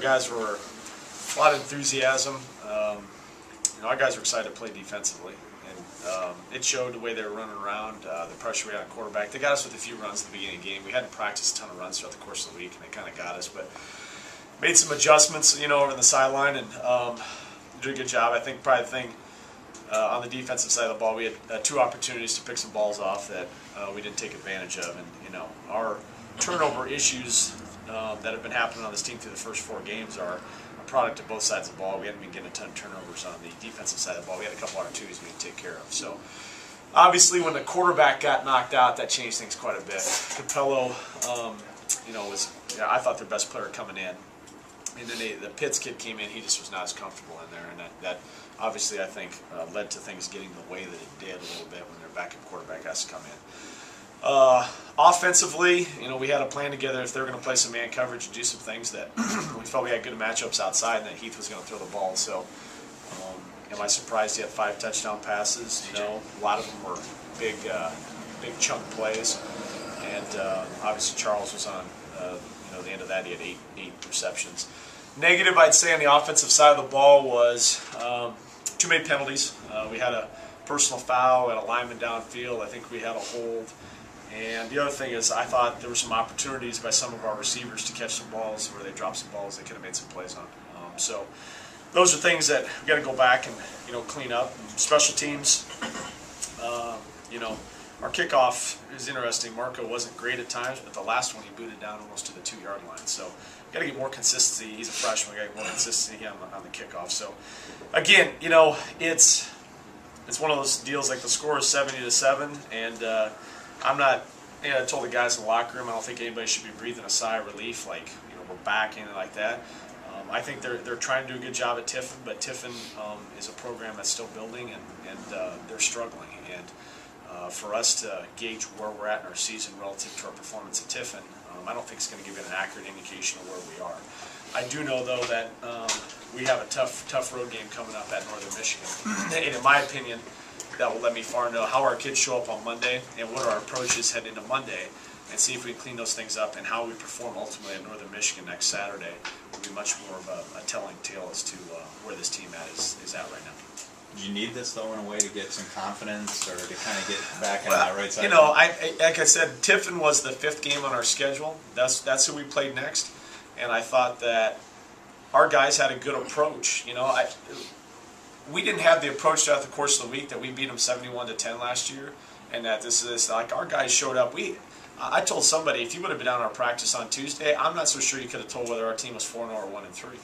guys were a lot of enthusiasm. Our guys were excited to play defensively, and it showed the way they were running around, the pressure we had on quarterback. They got us with a few runs at the beginning of the game. We hadn't practiced a ton of runs throughout the course of the week, and they kind of got us, but made some adjustments, over on the sideline, and did a good job. I think probably the thing on the defensive side of the ball, we had 2 opportunities to pick some balls off that we didn't take advantage of, and our turnover issues that have been happening on this team through the first 4 games are a product of both sides of the ball. We hadn't been getting a ton of turnovers on the defensive side of the ball. We had a couple opportunities we need to take care of. So obviously when the quarterback got knocked out, that changed things quite a bit. Capello, was I thought their best player coming in. And then the Pitts kid came in, he just was not as comfortable in there, and that obviously I think led to things getting the way that it did a little bit when their backup quarterback has to come in. Offensively, we had a plan together if they were going to play some man coverage and do some things that we felt we had good matchups outside and that Heath was going to throw the ball. So, am I surprised he had 5 touchdown passes? No, a lot of them were big chunk plays, and obviously Charles was on. The end of that, he had 8 receptions. Negative, I'd say, on the offensive side of the ball was too many penalties. We had a personal foul and a lineman downfield. I think we had a hold. And the other thing is, I thought there were some opportunities by some of our receivers to catch some balls where they dropped some balls they could have made some plays on. So those are things that we got to go back and clean up. Special teams, our kickoff is interesting. Marco wasn't great at times, but the last one he booted down almost to the 2-yard line. So got to get more consistency. He's a freshman. Got to get more consistency on the kickoff. So again, it's one of those deals like the score is 70-7, and I'm not. I told the guys in the locker room I don't think anybody should be breathing a sigh of relief like we're back in it like that. I think they're trying to do a good job at Tiffin, but Tiffin is a program that's still building, and they're struggling. And for us to gauge where we're at in our season relative to our performance at Tiffin, I don't think it's going to give you an accurate indication of where we are. I do know, though, that we have a tough road game coming up at Northern Michigan. And in my opinion, that will let me far know how our kids show up on Monday and what our approach is heading into Monday, and see if we can clean those things up, and how we perform ultimately at Northern Michigan next Saturday will be much more of a telling tale as to where this team is at right now. Do you need this, though, in a way to get some confidence or to kind of get back on that right side? Like I said, Tiffin was the 5th game on our schedule. That's who we played next, and I thought that our guys had a good approach. We didn't have the approach throughout the course of the week that we beat them 71-10 last year, and that this is like our guys showed up. I told somebody, if you would have been down our practice on Tuesday, I'm not so sure you could have told whether our team was 4-0 or 1-3.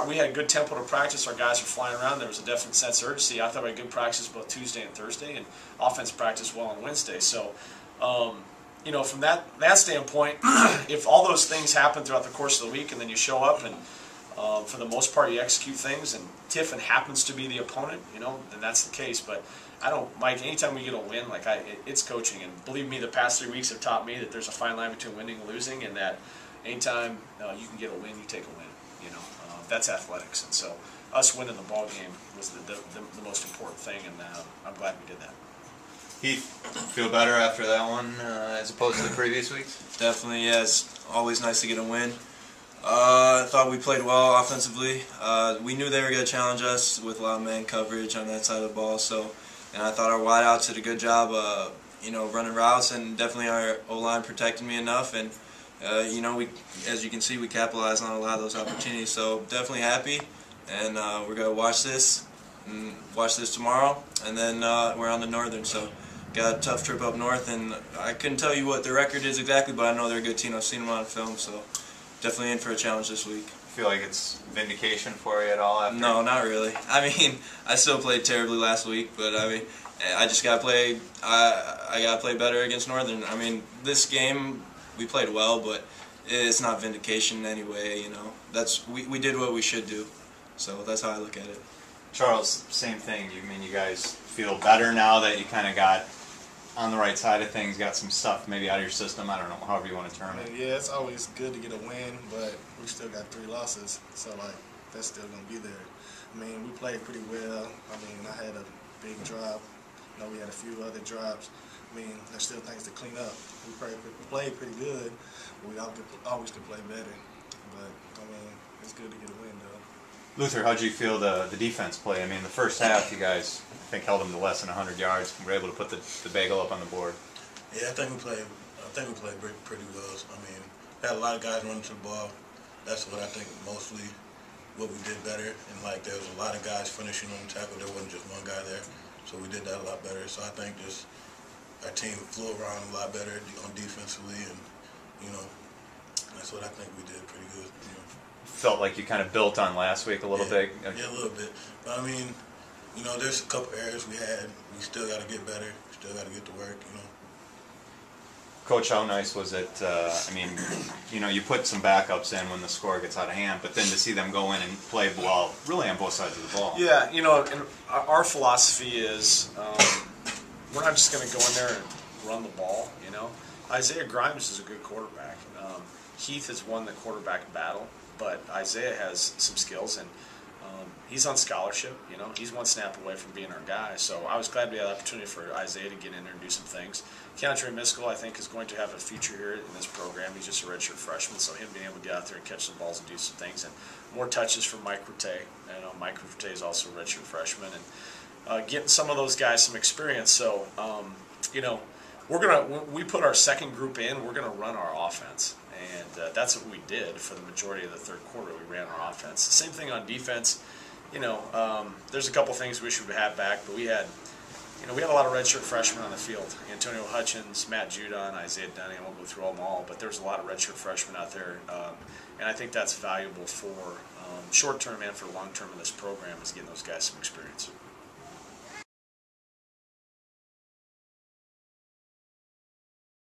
We had good tempo to practice. Our guys were flying around. There was a definite sense of urgency. I thought we had good practice both Tuesday and Thursday, and offense practiced well on Wednesday. So, from that standpoint, if all those things happen throughout the course of the week, and then you show up and for the most part you execute things, and Tiffin happens to be the opponent, then that's the case. But Mike, anytime we get a win, it's coaching, and believe me, the past 3 weeks have taught me that there's a fine line between winning and losing, and that anytime you can get a win, you take a win. That's athletics, and so us winning the ball game was the most important thing, and I'm glad we did that. Heath, feel better after that one as opposed to the previous weeks? Definitely, yeah. It's always nice to get a win. I thought we played well offensively. We knew they were going to challenge us with a lot of man coverage on that side of the ball, and I thought our wideouts did a good job, running routes, and definitely our O-line protected me enough, and we, as you can see, we capitalized on a lot of those opportunities. So definitely happy, and we're gonna watch this tomorrow, and then we're on to Northern. So got a tough trip up north, and I couldn't tell you what the record is exactly, but I know they're a good team. I've seen them on film, so definitely in for a challenge this week. Feel like it's vindication for you at all? After? No, not really. I still played terribly last week, but I just gotta play. I gotta play better against Northern. This game, we played well, but it's not vindication anyway. We did what we should do, so that's how I look at it. Charles, same thing. You guys feel better now that you kind of got on the right side of things, got some stuff maybe out of your system. I don't know, however you want to term it. Yeah, it's always good to get a win, but we still got 3 losses, so that's still gonna be there. We played pretty well. I had a big drop. We had a few other drops. There's still things to clean up. We played pretty good. We always could play better. But, it's good to get a win, though. Luther, how'd you feel the defense play? I mean, the first half, you guys, I think, held them to less than 100 yards. And were able to put the bagel up on the board. Yeah, I think we played pretty well. I mean, had a lot of guys running to the ball. That's what I think mostly what we did better. And like there was a lot of guys finishing on the tackle. There wasn't just one guy there, so we did that a lot better. So I think just our team flew around a lot better on defensively, and you know, that's what I think we did pretty good. You know. Felt like you kind of built on last week a little bit. Yeah, a little bit. But I mean, you know, there's a couple errors we had. We still got to get better. Still got to get to work. You know. Coach, how nice was it? I mean, you know, you put some backups in when the score gets out of hand, but then to see them go in and play well, really on both sides of the ball. Yeah, you know, and our philosophy is we're not just going to go in there and run the ball, you know. Isaiah Grimes is a good quarterback. Heath has won the quarterback battle, but Isaiah has some skills, and he's on scholarship, you know. He's one snap away from being our guy, so I was glad we had the opportunity for Isaiah to get in there and do some things. Keandre Miskell, I think, is going to have a future here in this program. He's just a redshirt freshman, so him being able to get out there and catch some balls and do some things, and more touches from Mike Rattay. You know, Mike Rattay is also a redshirt freshman, and getting some of those guys some experience. So, you know, when we put our second group in, we're gonna run our offense, and that's what we did for the majority of the third quarter. We ran our offense. The same thing on defense. You know, there's a couple things we wish we had back, but we had a lot of redshirt freshmen on the field. Antonio Hutchins, Matt Judon, Isaiah Dunning. I won't go through them all, but there's a lot of redshirt freshmen out there, and I think that's valuable for short term and for long term in this program is getting those guys some experience.